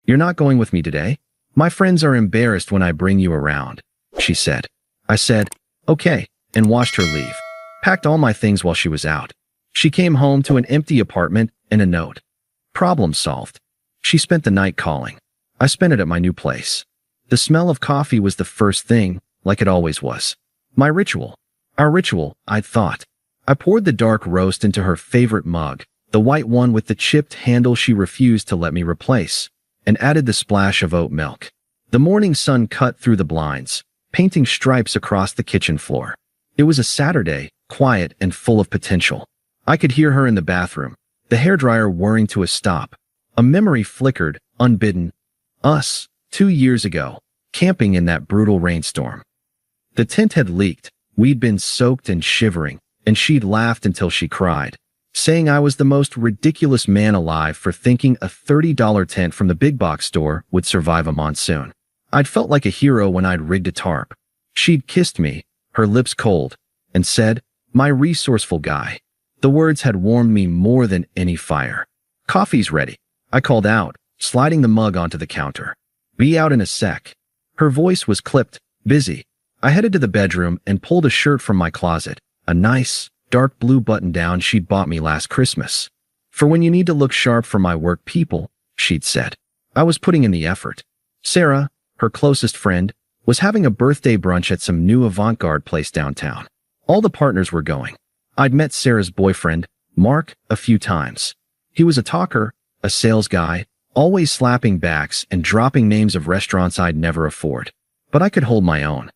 "You're not going with me today? My friends are embarrassed when I bring you around," she said. I said, "Okay," and watched her leave. Packed all my things while she was out. She came home to an empty apartment and a note. Problem solved. She spent the night calling. I spent it at my new place. The smell of coffee was the first thing, like it always was. My ritual. Our ritual, I'd thought. I poured the dark roast into her favorite mug, the white one with the chipped handle she refused to let me replace, and added the splash of oat milk. The morning sun cut through the blinds, painting stripes across the kitchen floor. It was a Saturday, quiet and full of potential. I could hear her in the bathroom, the hairdryer whirring to a stop. A memory flickered, unbidden. Us, 2 years ago, camping in that brutal rainstorm. The tent had leaked, we'd been soaked and shivering, and she'd laughed until she cried, saying I was the most ridiculous man alive for thinking a $30 tent from the big box store would survive a monsoon. I'd felt like a hero when I'd rigged a tarp. She'd kissed me, her lips cold, and said, "My resourceful guy." The words had warmed me more than any fire. "Coffee's ready," I called out, sliding the mug onto the counter. "Be out in a sec." Her voice was clipped, busy. I headed to the bedroom and pulled a shirt from my closet, a nice, dark blue button-down she'd bought me last Christmas. "For when you need to look sharp for my work people," she'd said. I was putting in the effort. Sarah, her closest friend, was having a birthday brunch at some new avant-garde place downtown. All the partners were going. I'd met Sarah's boyfriend, Mark, a few times. He was a talker, a sales guy, always slapping backs and dropping names of restaurants I'd never afford. But I could hold my own.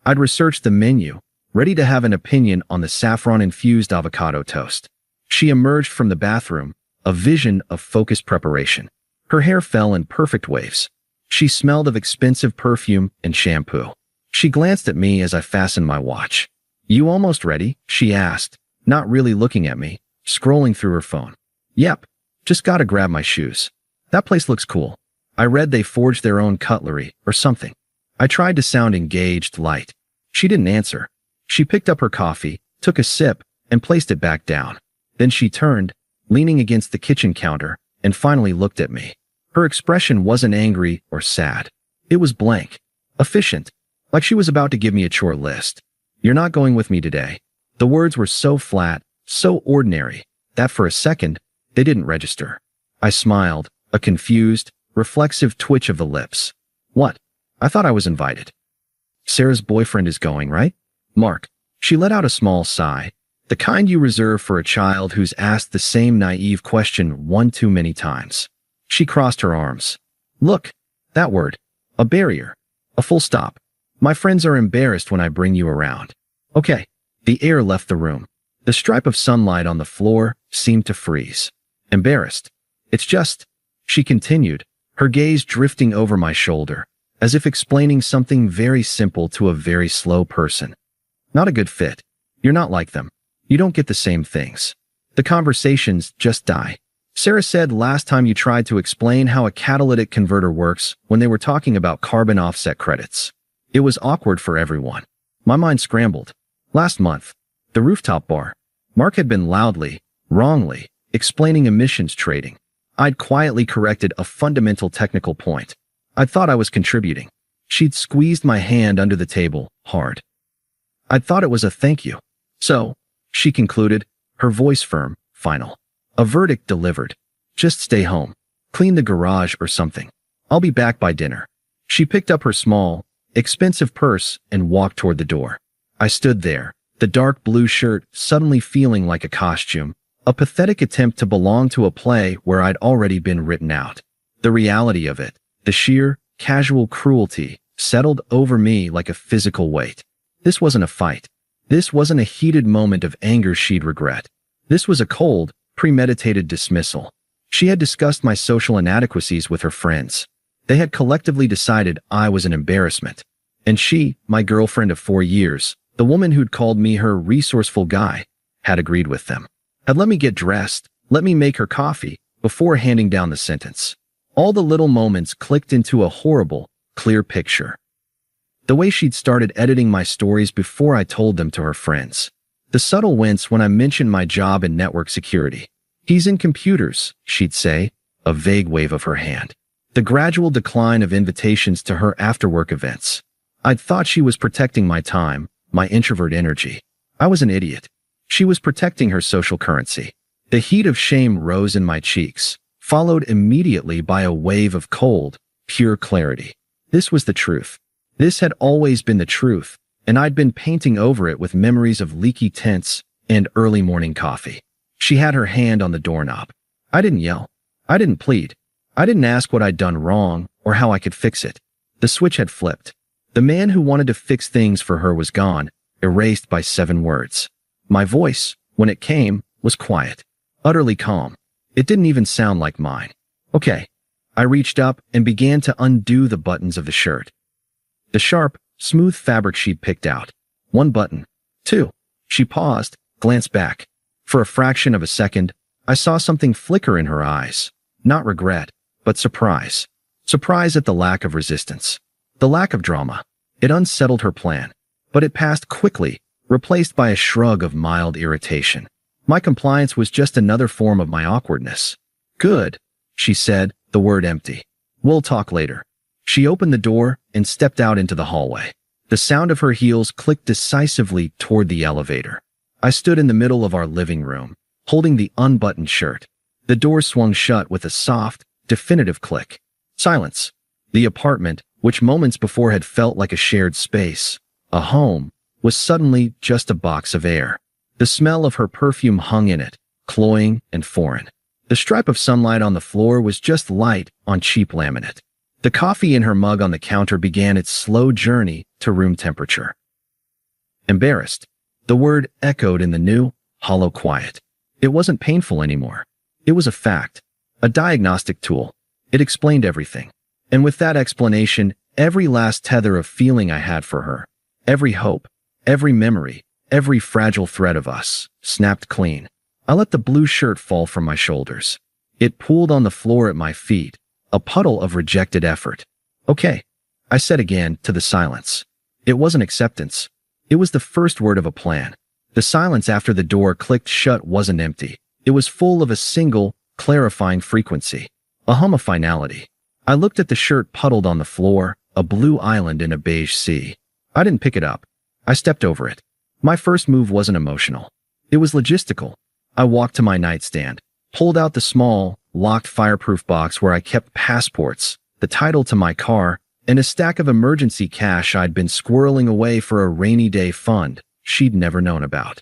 I'd researched the menu, ready to have an opinion on the saffron-infused avocado toast. She emerged from the bathroom, a vision of focused preparation. Her hair fell in perfect waves. She smelled of expensive perfume and shampoo. She glanced at me as I fastened my watch. "You almost ready?" she asked, not really looking at me, scrolling through her phone. "Yep, just gotta grab my shoes. That place looks cool. I read they forged their own cutlery or something." I tried to sound engaged, light. She didn't answer. She picked up her coffee, took a sip, and placed it back down. Then she turned, leaning against the kitchen counter, and finally looked at me. Her expression wasn't angry or sad. It was blank, efficient, like she was about to give me a chore list. "You're not going with me today." The words were so flat, so ordinary, that for a second, they didn't register. I smiled, a confused, reflexive twitch of the lips. "What? I thought I was invited." "Sarah's boyfriend is going, right? Mark." She let out a small sigh, the kind you reserve for a child who's asked the same naive question one too many times. She crossed her arms. "Look, that word. A barrier. A full stop. My friends are embarrassed when I bring you around." Okay. The air left the room. The stripe of sunlight on the floor seemed to freeze. "Embarrassed. It's just," she continued, her gaze drifting over my shoulder, as if explaining something very simple to a very slow person. "Not a good fit. You're not like them. You don't get the same things. The conversations just die." Sarah said last time you tried to explain how a catalytic converter works when they were talking about carbon offset credits. It was awkward for everyone. My mind scrambled. Last month, the rooftop bar. Mark had been loudly, wrongly, explaining emissions trading. I'd quietly corrected a fundamental technical point. I thought I was contributing. She'd squeezed my hand under the table, hard. I'd thought it was a thank you. "So," she concluded, her voice firm, final. "A verdict delivered. Just stay home. Clean the garage or something. I'll be back by dinner." She picked up her small, expensive purse and walked toward the door. I stood there, the dark blue shirt suddenly feeling like a costume, a pathetic attempt to belong to a play where I'd already been written out. The reality of it, the sheer, casual cruelty, settled over me like a physical weight. This wasn't a fight. This wasn't a heated moment of anger she'd regret. This was a cold, premeditated dismissal. She had discussed my social inadequacies with her friends. They had collectively decided I was an embarrassment. And she, my girlfriend of 4 years, the woman who'd called me her resourceful guy, had agreed with them. Had let me get dressed, let me make her coffee, before handing down the sentence. All the little moments clicked into a horrible, clear picture. The way she'd started editing my stories before I told them to her friends. The subtle wince when I mentioned my job in network security. "He's in computers," she'd say, a vague wave of her hand. The gradual decline of invitations to her after-work events. I'd thought she was protecting my time, my introvert energy. I was an idiot. She was protecting her social currency. The heat of shame rose in my cheeks, followed immediately by a wave of cold, pure clarity. This was the truth. This had always been the truth, and I'd been painting over it with memories of leaky tints and early morning coffee. She had her hand on the doorknob. I didn't yell. I didn't plead. I didn't ask what I'd done wrong or how I could fix it. The switch had flipped. The man who wanted to fix things for her was gone, erased by 7 words. My voice, when it came, was quiet, utterly calm. It didn't even sound like mine. Okay. I reached up and began to undo the buttons of the shirt. The sharp, smooth fabric she'd picked out. 1 button. 2. She paused, glanced back. For a fraction of a second, I saw something flicker in her eyes. Not regret, but surprise. Surprise at the lack of resistance. The lack of drama. It unsettled her plan. But it passed quickly, replaced by a shrug of mild irritation. My compliance was just another form of my awkwardness. Good, she said, the word empty. We'll talk later. She opened the door and stepped out into the hallway. The sound of her heels clicked decisively toward the elevator. I stood in the middle of our living room, holding the unbuttoned shirt. The door swung shut with a soft, definitive click. Silence. The apartment, which moments before had felt like a shared space, a home, was suddenly just a box of air. The smell of her perfume hung in it, cloying and foreign. The stripe of sunlight on the floor was just light on cheap laminate. The coffee in her mug on the counter began its slow journey to room temperature. Embarrassed. The word echoed in the new, hollow quiet. It wasn't painful anymore. It was a fact, a diagnostic tool. It explained everything. And with that explanation, every last tether of feeling I had for her, every hope, every memory, every fragile thread of us, snapped clean. I let the blue shirt fall from my shoulders. It pooled on the floor at my feet, a puddle of rejected effort. Okay, I said again to the silence. It wasn't acceptance. It was the first word of a plan. The silence after the door clicked shut wasn't empty. It was full of a single, clarifying frequency, a hum of finality. I looked at the shirt puddled on the floor, a blue island in a beige sea. I didn't pick it up. I stepped over it. My first move wasn't emotional. It was logistical. I walked to my nightstand, pulled out the small, locked fireproof box where I kept passports, the title to my car, and a stack of emergency cash I'd been squirreling away for a rainy day fund she'd never known about.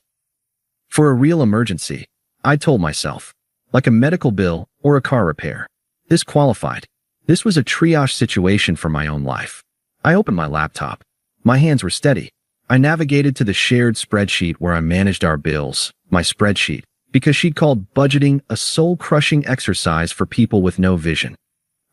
For a real emergency, I told myself, like a medical bill or a car repair. This qualified. This was a triage situation for my own life. I opened my laptop. My hands were steady. I navigated to the shared spreadsheet where I managed our bills, my spreadsheet, because she'd called budgeting a soul-crushing exercise for people with no vision.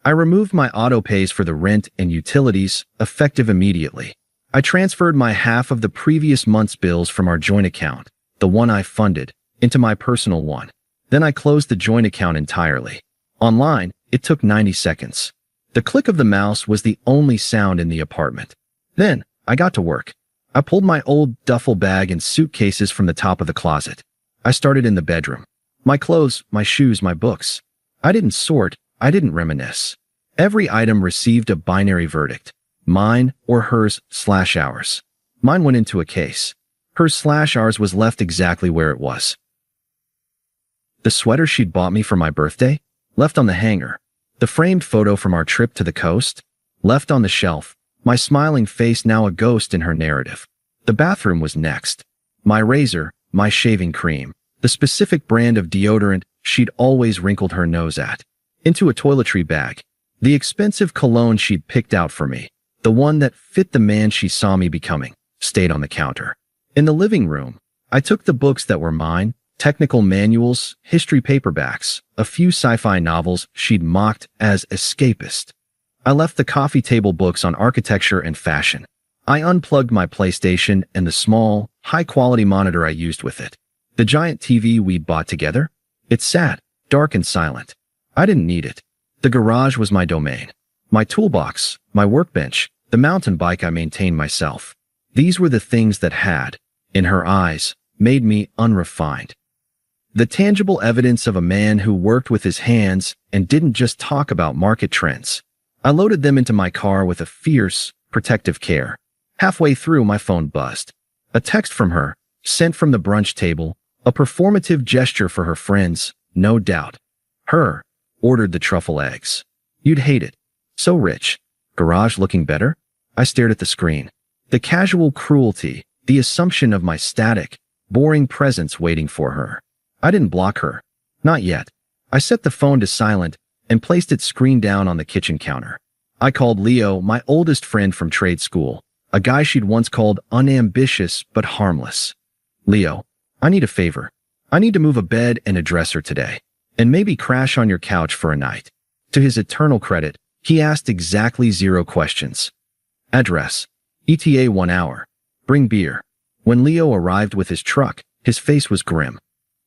I removed my auto-pays for the rent and utilities, effective immediately. I transferred my half of the previous month's bills from our joint account, the one I funded, into my personal one. Then I closed the joint account entirely. Online, it took 90 seconds. The click of the mouse was the only sound in the apartment. Then, I got to work. I pulled my old duffel bag and suitcases from the top of the closet. I started in the bedroom. My clothes, my shoes, my books. I didn't sort, I didn't reminisce. Every item received a binary verdict. Mine or hers/ours. Mine went into a case. Hers/ours was left exactly where it was. The sweater she'd bought me for my birthday? Left on the hanger. The framed photo from our trip to the coast? Left on the shelf. My smiling face now a ghost in her narrative. The bathroom was next. My razor, my shaving cream, the specific brand of deodorant she'd always wrinkled her nose at. Into a toiletry bag. The expensive cologne she'd picked out for me, the one that fit the man she saw me becoming, stayed on the counter. In the living room, I took the books that were mine, technical manuals, history paperbacks, a few sci-fi novels she'd mocked as escapist. I left the coffee table books on architecture and fashion. I unplugged my PlayStation and the small, high-quality monitor I used with it. The giant TV we'd bought together? It sat, dark and silent. I didn't need it. The garage was my domain. My toolbox, my workbench, the mountain bike I maintained myself. These were the things that had, in her eyes, made me unrefined. The tangible evidence of a man who worked with his hands and didn't just talk about market trends. I loaded them into my car with a fierce, protective care. Halfway through, my phone buzzed. A text from her, sent from the brunch table, a performative gesture for her friends, no doubt. Her, ordered the truffle eggs. You'd hate it. So rich. Garage looking better? I stared at the screen. The casual cruelty, the assumption of my static, boring presence waiting for her. I didn't block her. Not yet. I set the phone to silent and placed its screen down on the kitchen counter. I called Leo, my oldest friend from trade school, a guy she'd once called unambitious but harmless. Leo, I need a favor. I need to move a bed and a dresser today, and maybe crash on your couch for a night. To his eternal credit, he asked exactly 0 questions. Address. ETA 1 hour. Bring beer. When Leo arrived with his truck, his face was grim.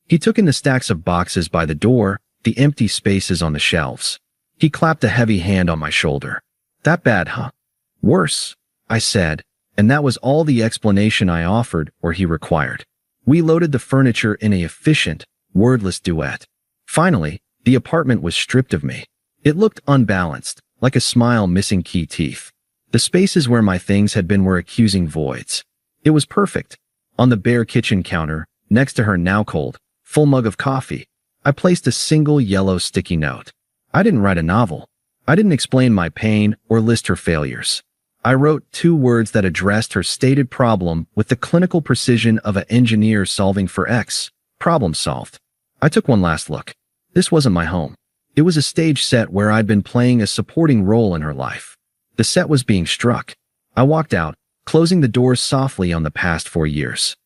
He took in the stacks of boxes by the door, the empty spaces on the shelves. He clapped a heavy hand on my shoulder. That bad, huh? Worse, I said, and that was all the explanation I offered or he required. We loaded the furniture in an efficient, wordless duet. Finally, the apartment was stripped of me. It looked unbalanced, like a smile missing key teeth. The spaces where my things had been were accusing voids. It was perfect. On the bare kitchen counter, next to her now cold, full mug of coffee, I placed a single yellow sticky note. I didn't write a novel. I didn't explain my pain or list her failures. I wrote 2 words that addressed her stated problem with the clinical precision of an engineer solving for X. Problem solved. I took one last look. This wasn't my home. It was a stage set where I'd been playing a supporting role in her life. The set was being struck. I walked out, closing the doors softly on the past 4 years.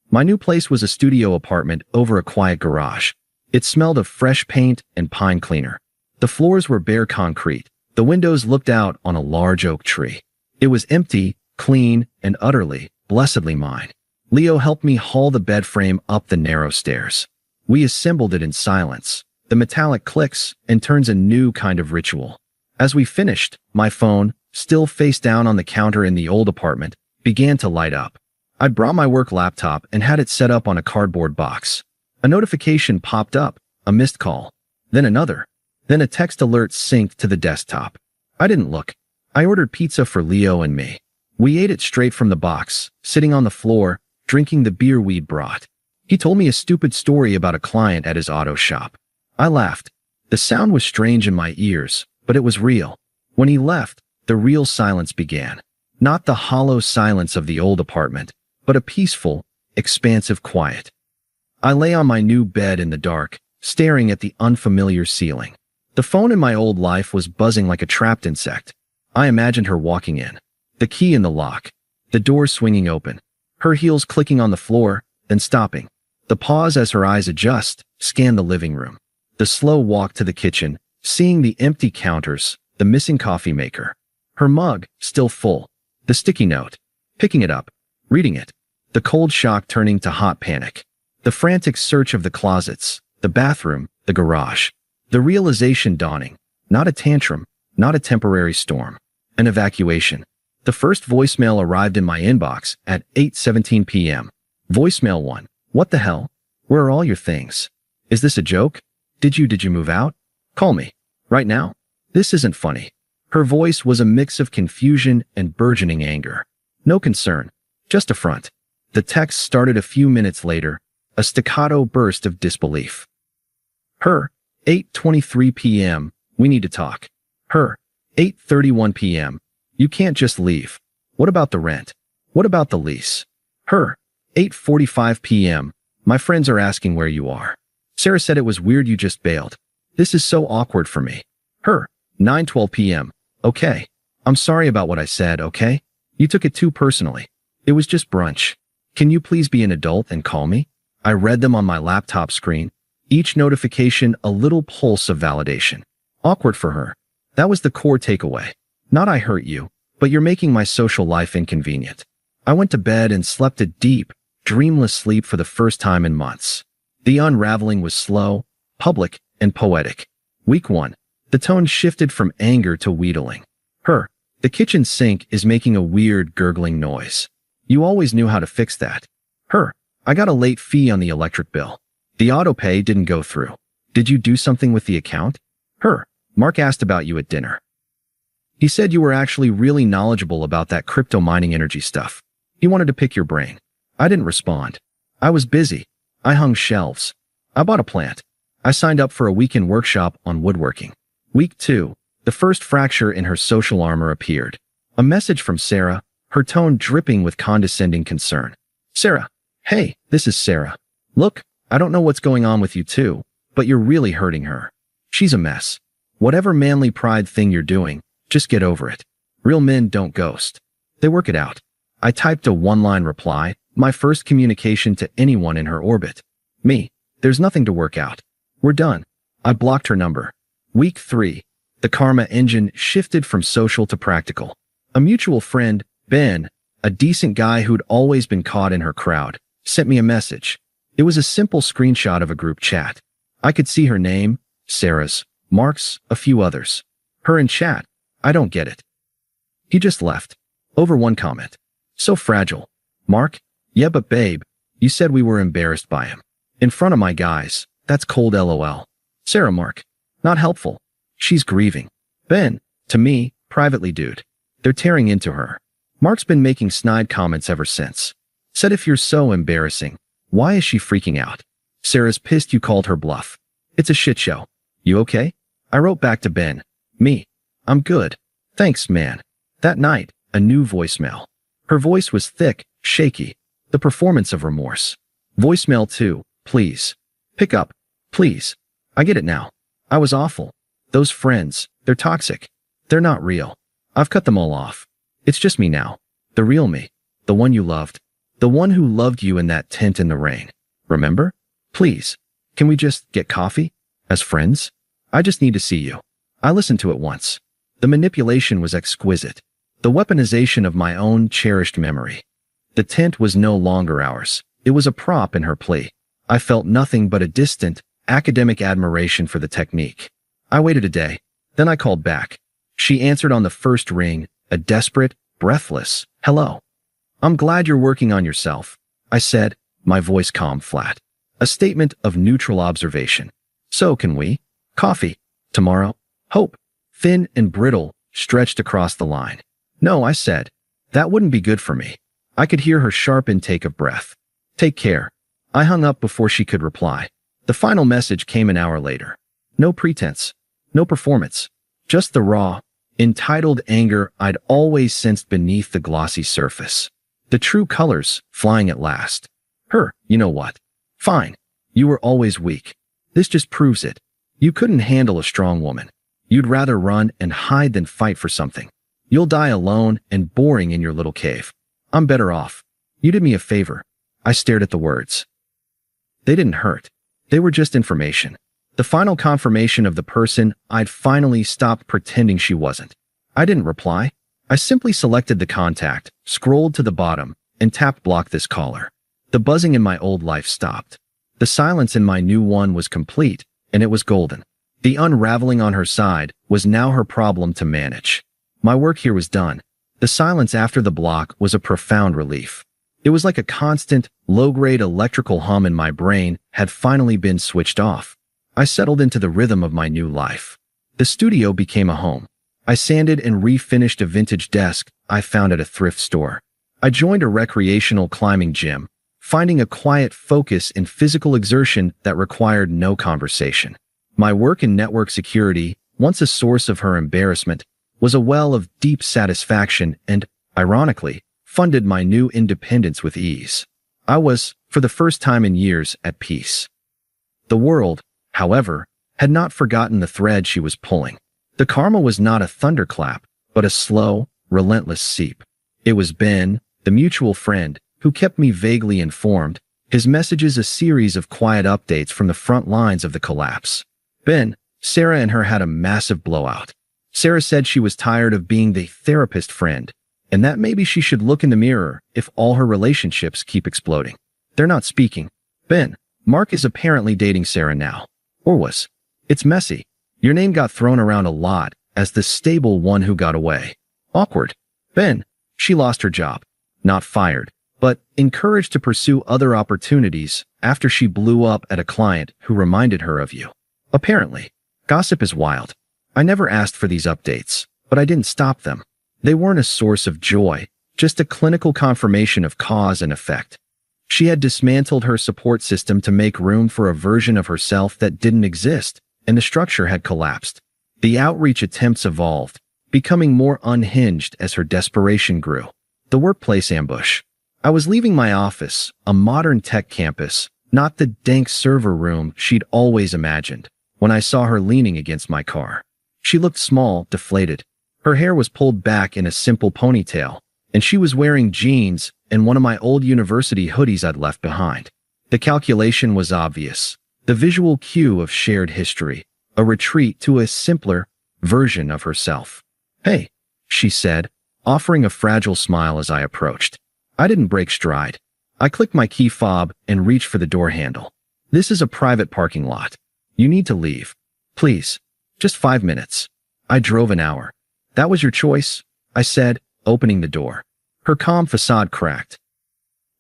My new place was a studio apartment over a quiet garage. It smelled of fresh paint and pine cleaner. The floors were bare concrete. The windows looked out on a large oak tree. It was empty, clean, and utterly, blessedly mine. Leo helped me haul the bed frame up the narrow stairs. We assembled it in silence. The metallic clicks and turns a new kind of ritual. As we finished, my phone, still face down on the counter in the old apartment, began to light up. I'd brought my work laptop and had it set up on a cardboard box. A notification popped up, a missed call, then another. Then a text alert synced to the desktop. I didn't look. I ordered pizza for Leo and me. We ate it straight from the box, sitting on the floor, drinking the beer we'd brought. He told me a stupid story about a client at his auto shop. I laughed. The sound was strange in my ears, but it was real. When he left, the real silence began. Not the hollow silence of the old apartment, but a peaceful, expansive quiet. I lay on my new bed in the dark, staring at the unfamiliar ceiling. The phone in my old life was buzzing like a trapped insect. I imagined her walking in. The key in the lock. The door swinging open. Her heels clicking on the floor, then stopping. The pause as her eyes adjust, scan the living room. The slow walk to the kitchen, seeing the empty counters, the missing coffee maker. Her mug, still full. The sticky note. Picking it up. Reading it. The cold shock turning to hot panic. The frantic search of the closets, the bathroom, the garage. The realization dawning. Not a tantrum, not a temporary storm. An evacuation. The first voicemail arrived in my inbox at 8:17 p.m. Voicemail 1. What the hell? Where are all your things? Is this a joke? Did you move out? Call me. Right now? This isn't funny. Her voice was a mix of confusion and burgeoning anger. No concern. Just a front. The text started a few minutes later, a staccato burst of disbelief. Her, 8:23 p.m. We need to talk. Her, 8:31 p.m. You can't just leave. What about the rent? What about the lease? Her, 8:45 p.m. My friends are asking where you are. Sarah said it was weird you just bailed. This is so awkward for me. Her, 9:12 p.m. Okay. I'm sorry about what I said, okay? You took it too personally. It was just brunch. Can you please be an adult and call me? I read them on my laptop screen, each notification a little pulse of validation. Awkward for her. That was the core takeaway. Not I hurt you, but you're making my social life inconvenient. I went to bed and slept a deep, dreamless sleep for the first time in months. The unraveling was slow, public, and poetic. Week 1. The tone shifted from anger to wheedling. Her. The kitchen sink is making a weird gurgling noise. You always knew how to fix that. Her. I got a late fee on the electric bill. The auto pay didn't go through. Did you do something with the account? Her. Mark asked about you at dinner. He said you were actually really knowledgeable about that crypto mining energy stuff. He wanted to pick your brain. I didn't respond. I was busy. I hung shelves. I bought a plant. I signed up for a weekend workshop on woodworking. Week 2, the first fracture in her social armor appeared. A message from Sarah, her tone dripping with condescending concern. Sarah. Hey, this is Sarah. Look, I don't know what's going on with you two, but you're really hurting her. She's a mess. Whatever manly pride thing you're doing, just get over it. Real men don't ghost. They work it out. I typed a one-line reply, my first communication to anyone in her orbit. Me. There's nothing to work out. We're done. I blocked her number. Week 3. The karma engine shifted from social to practical. A mutual friend, Ben, a decent guy who'd always been caught in her crowd, sent me a message. It was a simple screenshot of a group chat. I could see her name, Sarah's, Mark's, a few others. Her in chat. I don't get it. He just left. Over one comment. So fragile. Mark? Yeah, but babe, you said we were embarrassed by him. In front of my guys. That's cold LOL. Sarah. Mark. Not helpful. She's grieving. Ben. To me, privately dude. They're tearing into her. Mark's been making snide comments ever since. Said if you're so embarrassing, why is she freaking out? Sarah's pissed you called her bluff. It's a shit show. You okay? I wrote back to Ben. Me. I'm good. Thanks, man. That night, a new voicemail. Her voice was thick, shaky. The performance of remorse. Voicemail 2, please. Pick up. Please. I get it now. I was awful. Those friends, they're toxic. They're not real. I've cut them all off. It's just me now. The real me. The one you loved. The one who loved you in that tent in the rain. Remember? Please. Can we just get coffee? As friends? I just need to see you. I listened to it once. The manipulation was exquisite. The weaponization of my own cherished memory. The tent was no longer ours. It was a prop in her plea. I felt nothing but a distant, academic admiration for the technique. I waited a day. Then I called back. She answered on the first ring, a desperate, breathless, hello. I'm glad you're working on yourself, I said, my voice calm flat. A statement of neutral observation. So can we? Coffee. Tomorrow? Hope. Thin and brittle, stretched across the line. No, I said. That wouldn't be good for me. I could hear her sharp intake of breath. Take care. I hung up before she could reply. The final message came an hour later. No pretense. No performance. Just the raw, entitled anger I'd always sensed beneath the glossy surface. The true colors, flying at last. Her, you know what? Fine. You were always weak. This just proves it. You couldn't handle a strong woman. You'd rather run and hide than fight for something. You'll die alone and boring in your little cave. I'm better off. You did me a favor. I stared at the words. They didn't hurt. They were just information. The final confirmation of the person I'd finally stopped pretending she wasn't. I didn't reply. I simply selected the contact, scrolled to the bottom, and tapped block this caller. The buzzing in my old life stopped. The silence in my new one was complete, and it was golden. The unraveling on her side was now her problem to manage. My work here was done. The silence after the block was a profound relief. It was like a constant, low-grade electrical hum in my brain had finally been switched off. I settled into the rhythm of my new life. The studio became a home. I sanded and refinished a vintage desk I found at a thrift store. I joined a recreational climbing gym, finding a quiet focus in physical exertion that required no conversation. My work in network security, once a source of her embarrassment, was a well of deep satisfaction and, ironically, funded my new independence with ease. I was, for the first time in years, at peace. The world, however, had not forgotten the thread she was pulling. The karma was not a thunderclap, but a slow, relentless seep. It was Ben, the mutual friend, who kept me vaguely informed, his messages a series of quiet updates from the front lines of the collapse. Ben, Sarah and her had a massive blowout. Sarah said she was tired of being the therapist friend, and that maybe she should look in the mirror if all her relationships keep exploding. They're not speaking. Ben, Mark is apparently dating Sarah now. Or was. It's messy. Your name got thrown around a lot as the stable one who got away. Awkward. Ben, she lost her job. Not fired, but encouraged to pursue other opportunities after she blew up at a client who reminded her of you. Apparently. Gossip is wild. I never asked for these updates, but I didn't stop them. They weren't a source of joy, just a clinical confirmation of cause and effect. She had dismantled her support system to make room for a version of herself that didn't exist, and the structure had collapsed. The outreach attempts evolved, becoming more unhinged as her desperation grew. The workplace ambush. I was leaving my office, a modern tech campus, not the dank server room she'd always imagined, when I saw her leaning against my car. She looked small, deflated. Her hair was pulled back in a simple ponytail, and she was wearing jeans and one of my old university hoodies I'd left behind. The calculation was obvious. The visual cue of shared history, a retreat to a simpler version of herself. "Hey," she said, offering a fragile smile as I approached. I didn't break stride. I clicked my key fob and reached for the door handle. "This is a private parking lot. You need to leave. Please. Just 5 minutes." I drove an hour. "That was your choice?" I said, opening the door. Her calm facade cracked.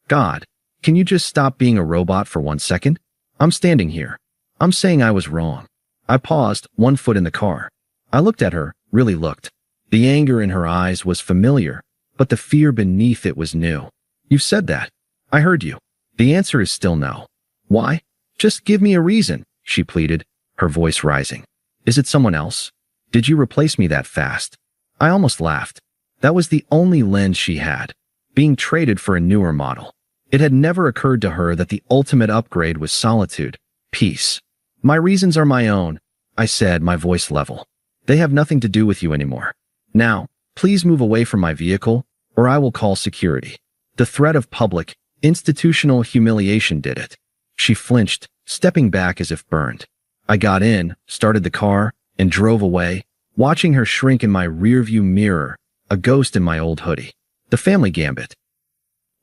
"God, can you just stop being a robot for 1 second? I'm standing here. I'm saying I was wrong." I paused, one foot in the car. I looked at her, really looked. The anger in her eyes was familiar, but the fear beneath it was new. "You've said that. I heard you. The answer is still no." "Why? Just give me a reason," she pleaded, her voice rising. "Is it someone else? Did you replace me that fast?" I almost laughed. That was the only lens she had, being traded for a newer model. It had never occurred to her that the ultimate upgrade was solitude, peace. "My reasons are my own," I said, my voice level. "They have nothing to do with you anymore. Now, please move away from my vehicle, or I will call security." The threat of public, institutional humiliation did it. She flinched, stepping back as if burned. I got in, started the car, and drove away, watching her shrink in my rearview mirror, a ghost in my old hoodie. The family gambit.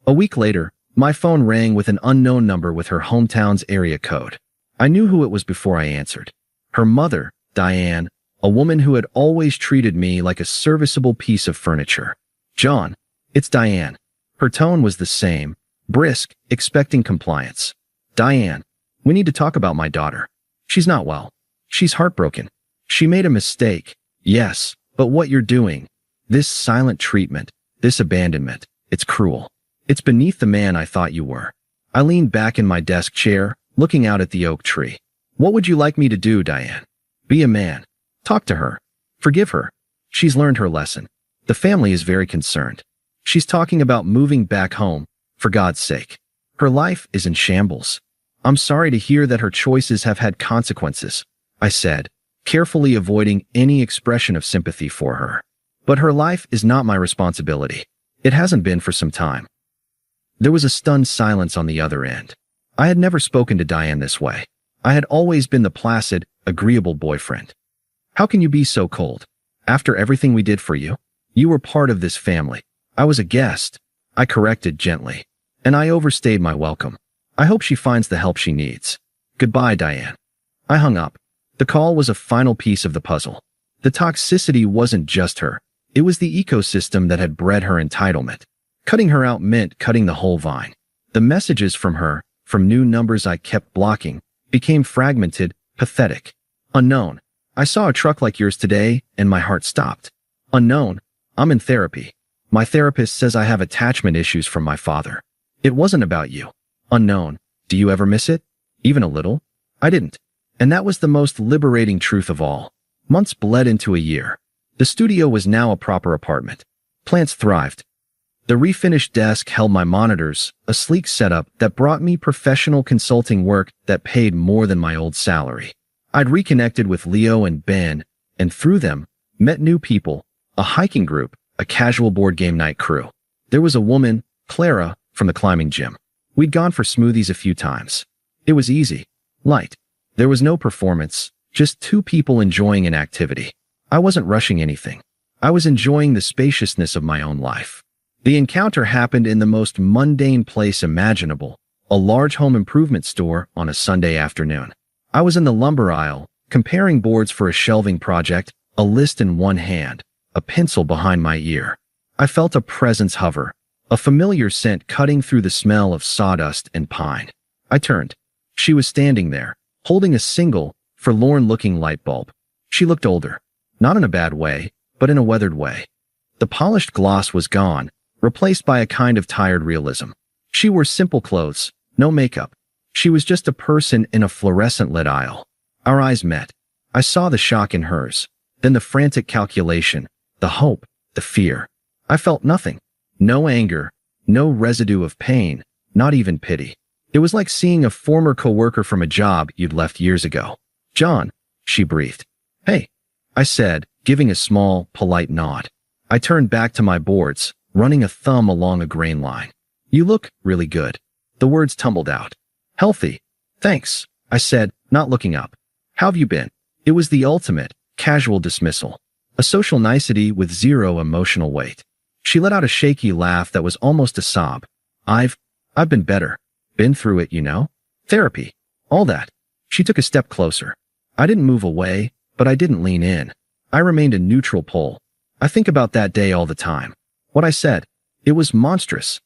A week later, my phone rang with an unknown number with her hometown's area code. I knew who it was before I answered. Her mother, Diane, a woman who had always treated me like a serviceable piece of furniture. "John, it's Diane." Her tone was the same, brisk, expecting compliance. "Diane, we need to talk about my daughter. She's not well. She's heartbroken. She made a mistake. Yes, but what you're doing, this silent treatment, this abandonment, it's cruel. It's beneath the man I thought you were." I leaned back in my desk chair, looking out at the oak tree. "What would you like me to do, Diane? Be a man. Talk to her. Forgive her. She's learned her lesson. The family is very concerned. She's talking about moving back home, for God's sake. Her life is in shambles. I'm sorry to hear that her choices have had consequences," I said, carefully avoiding any expression of sympathy for her. "But her life is not my responsibility. It hasn't been for some time." There was a stunned silence on the other end. I had never spoken to Diane this way. I had always been the placid, agreeable boyfriend. "How can you be so cold? After everything we did for you? You were part of this family. I was a guest," I corrected gently. "And I overstayed my welcome. I hope she finds the help she needs. Goodbye, Diane." I hung up. The call was a final piece of the puzzle. The toxicity wasn't just her. It was the ecosystem that had bred her entitlement. Cutting her out meant cutting the whole vine. The messages from her, from new numbers I kept blocking, became fragmented, pathetic. "Unknown. I saw a truck like yours today, and my heart stopped. Unknown. I'm in therapy. My therapist says I have attachment issues from my father. It wasn't about you. Unknown. Do you ever miss it? Even a little?" I didn't. And that was the most liberating truth of all. Months bled into a year. The studio was now a proper apartment. Plants thrived. The refinished desk held my monitors, a sleek setup that brought me professional consulting work that paid more than my old salary. I'd reconnected with Leo and Ben, and through them, met new people, a hiking group, a casual board game night crew. There was a woman, Clara, from the climbing gym. We'd gone for smoothies a few times. It was easy, light. There was no performance, just two people enjoying an activity. I wasn't rushing anything. I was enjoying the spaciousness of my own life. The encounter happened in the most mundane place imaginable, a large home improvement store on a Sunday afternoon. I was in the lumber aisle, comparing boards for a shelving project, a list in one hand, a pencil behind my ear. I felt a presence hover, a familiar scent cutting through the smell of sawdust and pine. I turned. She was standing there, holding a single, forlorn-looking light bulb. She looked older, not in a bad way, but in a weathered way. The polished gloss was gone, replaced by a kind of tired realism. She wore simple clothes, no makeup. She was just a person in a fluorescent-lit aisle. Our eyes met. I saw the shock in hers, then the frantic calculation, the hope, the fear. I felt nothing. No anger, no residue of pain, not even pity. It was like seeing a former coworker from a job you'd left years ago. "John," she breathed. "Hey," I said, giving a small, polite nod. I turned back to my boards, running a thumb along a grain line. "You look really good." The words tumbled out. "Healthy. Thanks," I said, not looking up. "How've you been?" It was the ultimate, casual dismissal. A social nicety with zero emotional weight. She let out a shaky laugh that was almost a sob. I've been better. Been through it, you know? Therapy. All that." She took a step closer. I didn't move away, but I didn't lean in. I remained a neutral pole. I think about that day all the time. What I said. It was monstrous.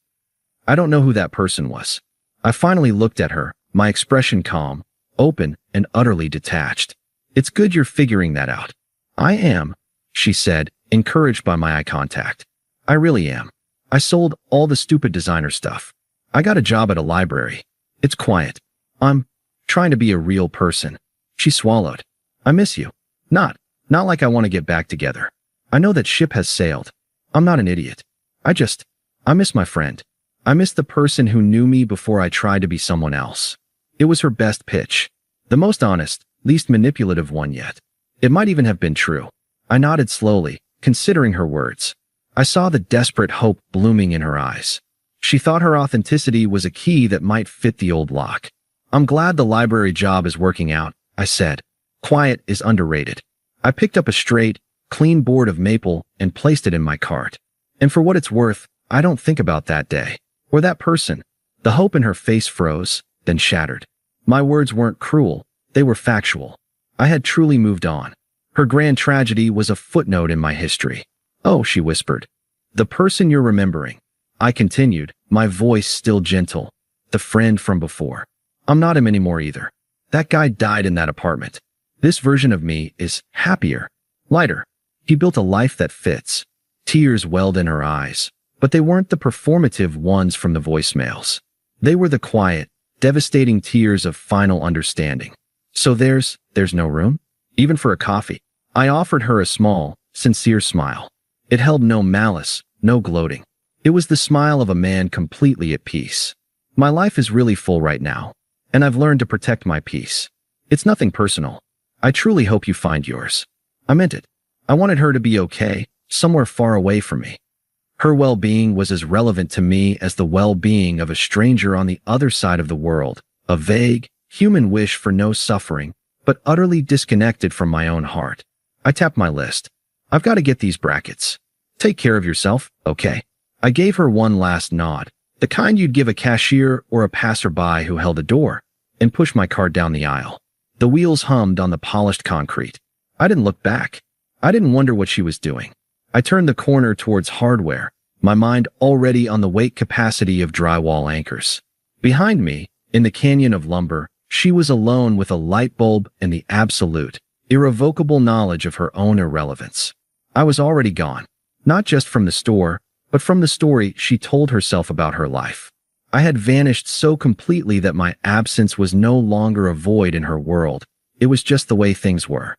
I don't know who that person was. I finally looked at her, my expression calm, open, and utterly detached. "It's good you're figuring that out." "I am," she said, encouraged by my eye contact. "I really am. I sold all the stupid designer stuff. I got a job at a library. It's quiet. I'm trying to be a real person." She swallowed. "I miss you. Not like I want to get back together. I know that ship has sailed. I'm not an idiot. I miss my friend. I miss the person who knew me before I tried to be someone else." It was her best pitch. The most honest, least manipulative one yet. It might even have been true. I nodded slowly, considering her words. I saw the desperate hope blooming in her eyes. She thought her authenticity was a key that might fit the old lock. "I'm glad the library job is working out," I said. "Quiet is underrated." I picked up a straight, clean board of maple and placed it in my cart. And for what it's worth, I don't think about that day. Or that person. The hope in her face froze, then shattered. My words weren't cruel, they were factual. I had truly moved on. Her grand tragedy was a footnote in my history. "Oh," she whispered. "The person you're remembering." I continued, my voice still gentle. "The friend from before. I'm not him anymore either. That guy died in that apartment. This version of me is happier, lighter. He built a life that fits." Tears welled in her eyes, but they weren't the performative ones from the voicemails. They were the quiet, devastating tears of final understanding. "So there's no room? Even for a coffee?" I offered her a small, sincere smile. It held no malice, no gloating. It was the smile of a man completely at peace. "My life is really full right now, and I've learned to protect my peace. It's nothing personal. I truly hope you find yours." I meant it. I wanted her to be okay, somewhere far away from me. Her well-being was as relevant to me as the well-being of a stranger on the other side of the world, a vague, human wish for no suffering, but utterly disconnected from my own heart. I tapped my list. "I've got to get these brackets. Take care of yourself, okay?" I gave her one last nod, the kind you'd give a cashier or a passerby who held a door, and pushed my cart down the aisle. The wheels hummed on the polished concrete. I didn't look back. I didn't wonder what she was doing. I turned the corner towards hardware, my mind already on the weight capacity of drywall anchors. Behind me, in the canyon of lumber, she was alone with a light bulb and the absolute, irrevocable knowledge of her own irrelevance. I was already gone, not just from the store, but from the story she told herself about her life. I had vanished so completely that my absence was no longer a void in her world. It was just the way things were.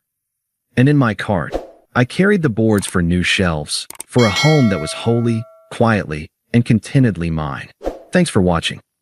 And in my cart, I carried the boards for new shelves, for a home that was wholly, quietly, and contentedly mine. Thanks for watching.